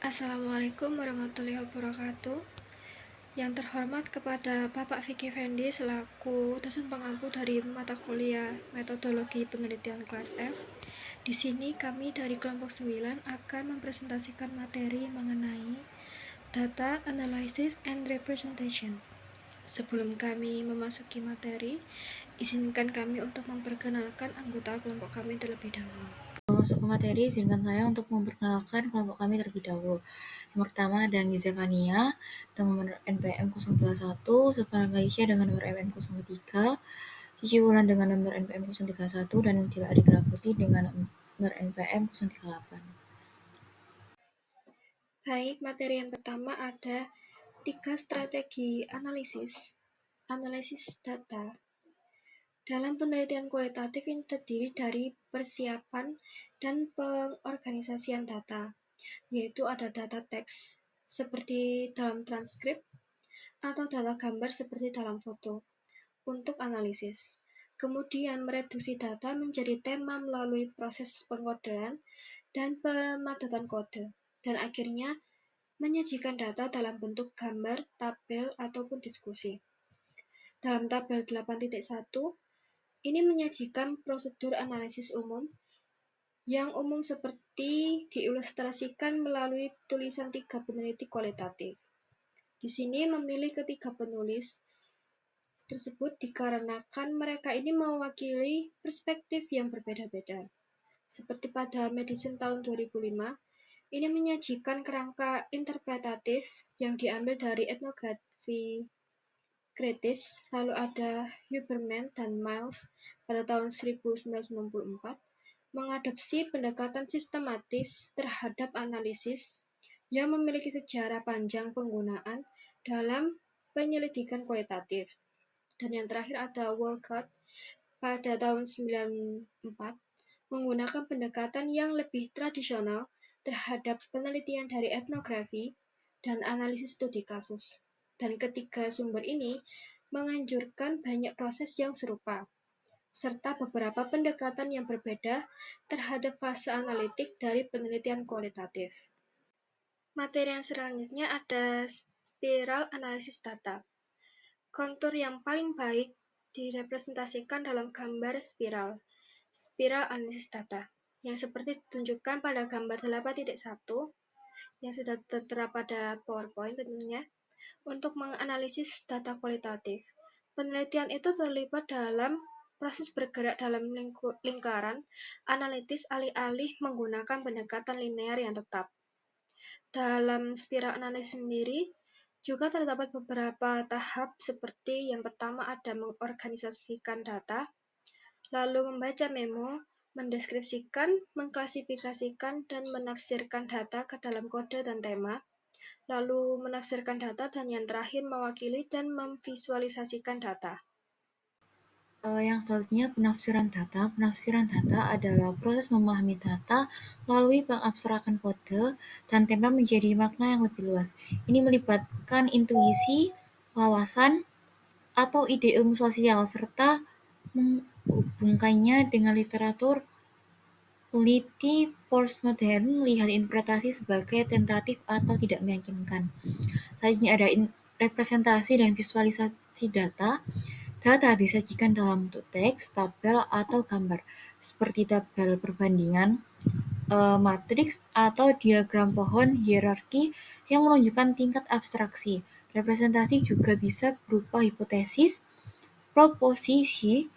Assalamualaikum warahmatullahi wabarakatuh. Yang terhormat kepada Bapak Vicky Fendi selaku dosen pengampu dari mata kuliah Metodologi Penelitian kelas F. Di sini kami dari kelompok 9 akan mempresentasikan materi mengenai Data Analysis and Representation. Sebelum kami memasuki materi, izinkan kami untuk memperkenalkan anggota kelompok kami terlebih dahulu. Masuk ke materi, izinkan saya untuk memperkenalkan kelompok kami terlebih dahulu. Yang pertama ada Giza Fania dengan nomor NPM 021, Sofana Malaysia dengan nomor NPM 03, Cici Wulan dengan nomor NPM 031, dan Tila Adikra Putih dengan nomor NPM 038. Baik, materi yang pertama ada 3 strategi analisis data. Dalam penelitian kualitatif yang terdiri dari persiapan dan pengorganisasian data, yaitu ada data teks seperti dalam transkrip atau data gambar seperti dalam foto untuk analisis. Kemudian mereduksi data menjadi tema melalui proses pengkodean dan pemadatan kode, dan akhirnya menyajikan data dalam bentuk gambar, tabel, ataupun diskusi. Dalam tabel 8.1, ini menyajikan prosedur analisis umum yang umum seperti diilustrasikan melalui tulisan 3 peneliti kualitatif. Di sini memilih ketiga penulis tersebut dikarenakan mereka ini mewakili perspektif yang berbeda-beda. Seperti pada Medicine tahun 2005, ini menyajikan kerangka interpretatif yang diambil dari etnografi kritis, lalu ada Huberman dan Miles pada tahun 1994, mengadopsi pendekatan sistematis terhadap analisis yang memiliki sejarah panjang penggunaan dalam penyelidikan kualitatif. Dan yang terakhir ada Walcott pada tahun 1994, menggunakan pendekatan yang lebih tradisional terhadap penelitian dari etnografi dan analisis studi kasus. Dan ketiga sumber ini menganjurkan banyak proses yang serupa, serta beberapa pendekatan yang berbeda terhadap fase analitik dari penelitian kualitatif. Materi yang selanjutnya ada spiral analisis data. Kontur yang paling baik direpresentasikan dalam gambar spiral analisis data, yang seperti ditunjukkan pada gambar 8.1 yang sudah tertera pada PowerPoint tentunya. Untuk menganalisis data kualitatif, penelitian itu terlibat dalam proses bergerak dalam lingkaran analitis alih-alih menggunakan pendekatan linear yang tetap. Dalam spiral analisis sendiri, juga terdapat beberapa tahap seperti yang pertama ada mengorganisasikan data, lalu membaca memo, mendeskripsikan, mengklasifikasikan, dan menafsirkan data ke dalam kode dan tema, lalu menafsirkan data, dan yang terakhir mewakili dan memvisualisasikan data. Yang selanjutnya penafsiran data. Penafsiran data adalah proses memahami data melalui pengabstrakan kode dan tema menjadi makna yang lebih luas. Ini melibatkan intuisi, wawasan, atau ide ilmu sosial, serta menghubungkannya dengan literatur. Peneliti postmodern melihat interpretasi sebagai tentatif atau tidak meyakinkan. Selanjutnya ada representasi dan visualisasi data. Data disajikan dalam bentuk teks, tabel, atau gambar, seperti tabel perbandingan, matriks, atau diagram pohon hierarki yang menunjukkan tingkat abstraksi. Representasi juga bisa berupa hipotesis, proposisi,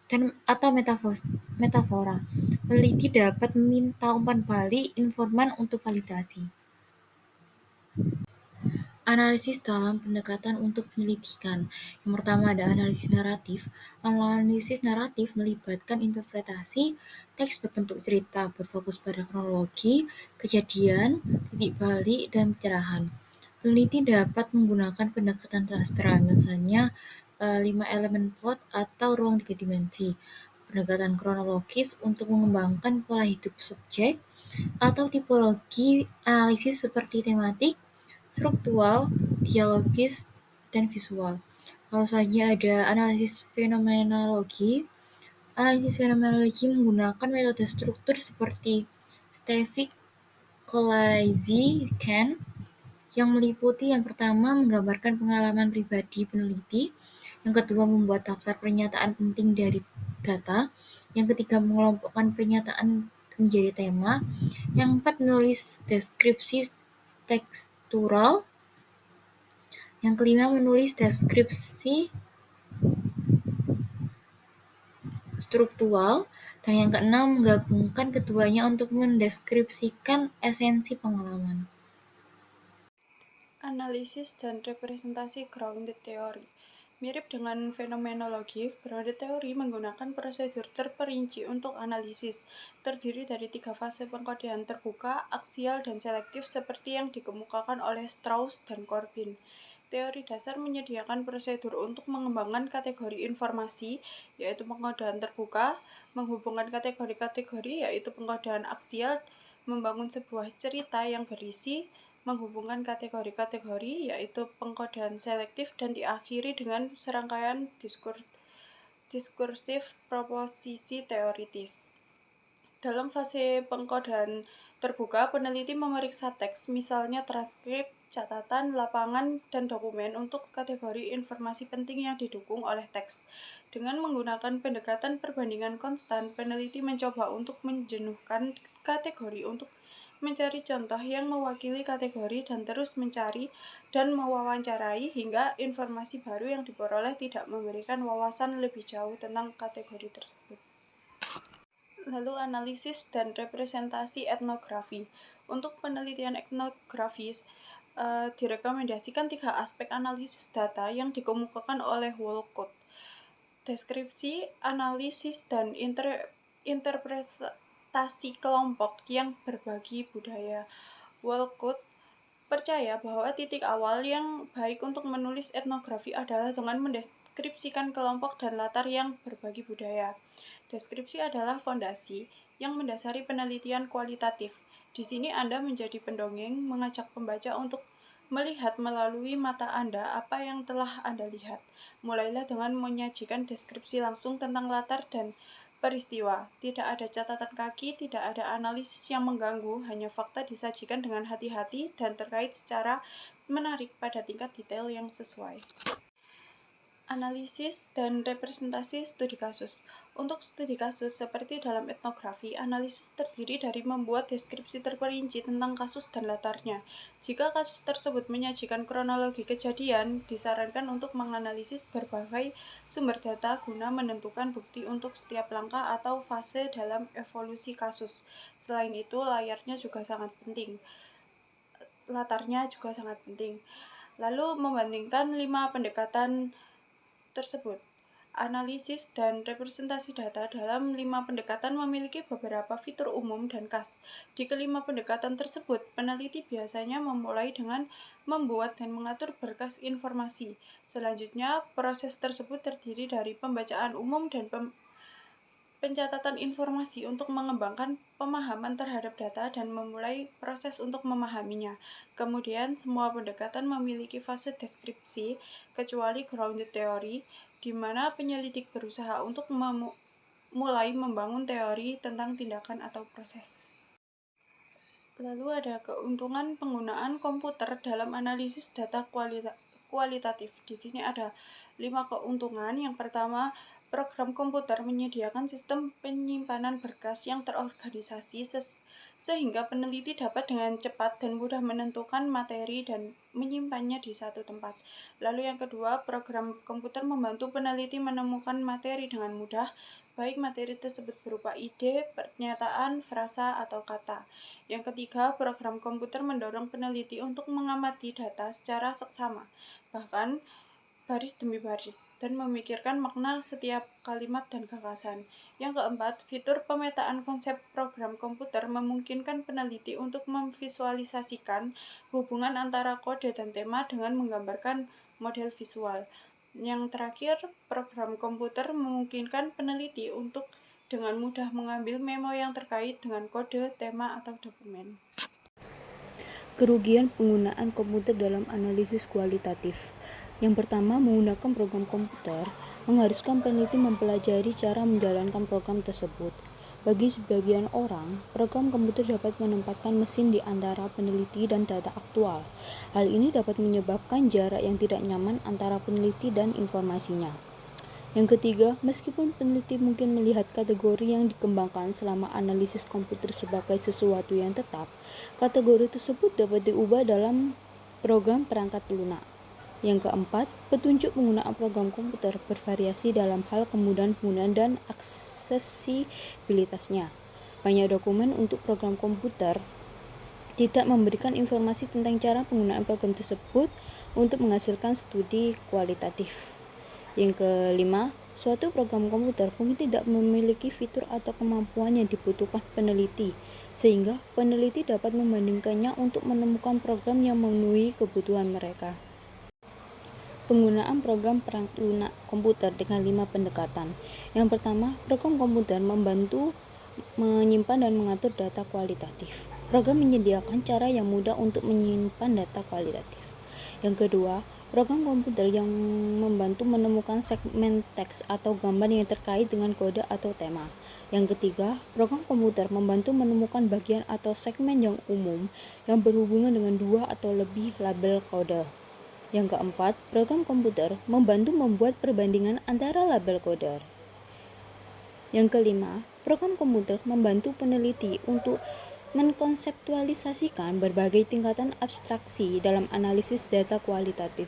dan atau metafora. Peneliti dapat meminta umpan balik informan untuk validasi. Analisis dalam pendekatan untuk penyelidikan. Yang pertama ada analisis naratif. Analisis naratif melibatkan interpretasi teks berbentuk cerita, berfokus pada kronologi, kejadian, titik balik, dan pencerahan. Peneliti dapat menggunakan pendekatan sastra, misalnya 5 elemen plot atau ruang 3 dimensi. Pendekatan kronologis untuk mengembangkan pola hidup subjek, atau tipologi analisis seperti tematik, struktural, dialogis, dan visual. Lalu saja ada analisis fenomenologi. Analisis fenomenologi menggunakan metode struktur seperti Stefik, Colaisy-Kent yang meliputi yang pertama menggambarkan pengalaman pribadi peneliti, yang kedua membuat daftar pernyataan penting dari data, yang ketiga mengelompokkan pernyataan menjadi tema, yang keempat menulis deskripsi tekstural, yang kelima menulis deskripsi struktural, dan yang keenam menggabungkan keduanya untuk mendeskripsikan esensi pengalaman. Analisis dan representasi grounded theory. Mirip dengan fenomenologi, grounded theory menggunakan prosedur terperinci untuk analisis, terdiri dari 3 fase pengkodean terbuka, aksial, dan selektif seperti yang dikemukakan oleh Strauss dan Corbin. Teori dasar menyediakan prosedur untuk mengembangkan kategori informasi, yaitu pengkodean terbuka, menghubungkan kategori-kategori, yaitu pengkodean aksial, membangun sebuah cerita yang berisi, menghubungkan kategori-kategori, yaitu pengkodean selektif, dan diakhiri dengan serangkaian diskursif proposisi teoritis. Dalam fase pengkodean terbuka, peneliti memeriksa teks, misalnya transkrip, catatan, lapangan, dan dokumen untuk kategori informasi penting yang didukung oleh teks. Dengan menggunakan pendekatan perbandingan konstan, peneliti mencoba untuk menjenuhkan kategori untuk mencari contoh yang mewakili kategori dan terus mencari dan mewawancarai hingga informasi baru yang diperoleh tidak memberikan wawasan lebih jauh tentang kategori tersebut. Lalu analisis dan representasi etnografi. Untuk penelitian etnografis, direkomendasikan 3 aspek analisis data yang dikemukakan oleh Wolcott: deskripsi, analisis, dan interpretasi kelompok yang berbagi budaya. Wolcott percaya bahwa titik awal yang baik untuk menulis etnografi adalah dengan mendeskripsikan kelompok dan latar yang berbagi budaya. Deskripsi adalah fondasi yang mendasari penelitian kualitatif. Di sini Anda menjadi pendongeng, mengajak pembaca untuk melihat melalui mata Anda apa yang telah Anda lihat. Mulailah dengan menyajikan deskripsi langsung tentang latar dan peristiwa. Tidak ada catatan kaki, tidak ada analisis yang mengganggu, hanya fakta disajikan dengan hati-hati dan terkait secara menarik pada tingkat detail yang sesuai. Analisis dan representasi studi kasus. Untuk studi kasus, seperti dalam etnografi, analisis terdiri dari membuat deskripsi terperinci tentang kasus dan latarnya. Jika kasus tersebut menyajikan kronologi kejadian, disarankan untuk menganalisis berbagai sumber data guna menentukan bukti untuk setiap langkah atau fase dalam evolusi kasus. Selain itu, latarnya juga sangat penting. Lalu membandingkan 5 pendekatan tersebut. Analisis dan representasi data dalam 5 pendekatan memiliki beberapa fitur umum dan khas. Di kelima pendekatan tersebut, peneliti biasanya memulai dengan membuat dan mengatur berkas informasi. Selanjutnya, proses tersebut terdiri dari pembacaan umum dan pencatatan informasi untuk mengembangkan pemahaman terhadap data dan memulai proses untuk memahaminya. Kemudian, semua pendekatan memiliki fase deskripsi, kecuali grounded theory, di mana penyelidik berusaha untuk mulai membangun teori tentang tindakan atau proses. Lalu ada keuntungan penggunaan komputer dalam analisis data kualitatif. Di sini ada 5 keuntungan. Yang pertama, program komputer menyediakan sistem penyimpanan berkas yang terorganisasi sehingga peneliti dapat dengan cepat dan mudah menentukan materi dan menyimpannya di satu tempat. Lalu yang kedua, program komputer membantu peneliti menemukan materi dengan mudah, baik materi tersebut berupa ide, pernyataan, frasa, atau kata. Yang ketiga, program komputer mendorong peneliti untuk mengamati data secara seksama, bahkan baris demi baris, dan memikirkan makna setiap kalimat dan gagasan. Yang keempat, fitur pemetaan konsep program komputer memungkinkan peneliti untuk memvisualisasikan hubungan antara kode dan tema dengan menggambarkan model visual. Yang terakhir, program komputer memungkinkan peneliti untuk dengan mudah mengambil memo yang terkait dengan kode, tema, atau dokumen. Kerugian penggunaan komputer dalam analisis kualitatif. Yang pertama, menggunakan program komputer mengharuskan peneliti mempelajari cara menjalankan program tersebut. Bagi sebagian orang, program komputer dapat menempatkan mesin di antara peneliti dan data aktual. Hal ini dapat menyebabkan jarak yang tidak nyaman antara peneliti dan informasinya. Yang ketiga, meskipun peneliti mungkin melihat kategori yang dikembangkan selama analisis komputer sebagai sesuatu yang tetap, kategori tersebut dapat diubah dalam program perangkat lunak. Yang keempat, petunjuk penggunaan program komputer bervariasi dalam hal kemudahan penggunaan dan aksesibilitasnya. Banyak dokumen untuk program komputer tidak memberikan informasi tentang cara penggunaan program tersebut untuk menghasilkan studi kualitatif. Yang kelima, suatu program komputer mungkin tidak memiliki fitur atau kemampuan yang dibutuhkan peneliti, sehingga peneliti dapat membandingkannya untuk menemukan program yang memenuhi kebutuhan mereka. Penggunaan program perangkat lunak komputer dengan 5 pendekatan. Yang pertama, program komputer membantu menyimpan dan mengatur data kualitatif. Program menyediakan cara yang mudah untuk menyimpan data kualitatif. Yang kedua, program komputer yang membantu menemukan segmen teks atau gambar yang terkait dengan kode atau tema. Yang ketiga, program komputer membantu menemukan bagian atau segmen yang umum yang berhubungan dengan 2 atau lebih label kode. Yang keempat, program komputer membantu membuat perbandingan antara label kode. Yang kelima, program komputer membantu peneliti untuk mengkonseptualisasikan berbagai tingkatan abstraksi dalam analisis data kualitatif.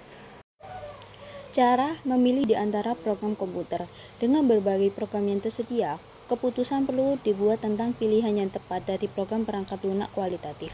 Cara memilih di antara program komputer. Dengan berbagai program yang tersedia, keputusan perlu dibuat tentang pilihan yang tepat dari program perangkat lunak kualitatif.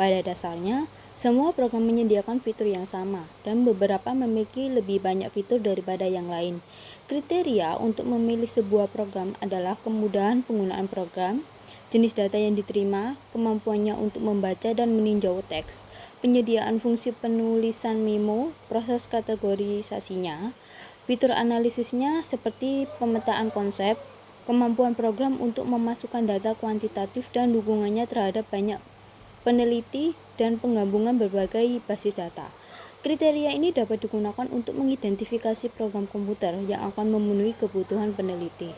Pada dasarnya, semua program menyediakan fitur yang sama, dan beberapa memiliki lebih banyak fitur daripada yang lain. Kriteria untuk memilih sebuah program adalah kemudahan penggunaan program, jenis data yang diterima, kemampuannya untuk membaca dan meninjau teks, penyediaan fungsi penulisan memo, proses kategorisasinya, fitur analisisnya seperti pemetaan konsep, kemampuan program untuk memasukkan data kuantitatif dan dukungannya terhadap banyak peneliti dan penggabungan berbagai basis data. Kriteria ini dapat digunakan untuk mengidentifikasi program komputer yang akan memenuhi kebutuhan peneliti.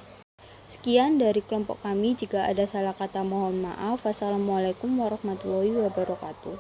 Sekian dari kelompok kami. Jika ada salah kata mohon maaf. Wassalamualaikum warahmatullahi wabarakatuh.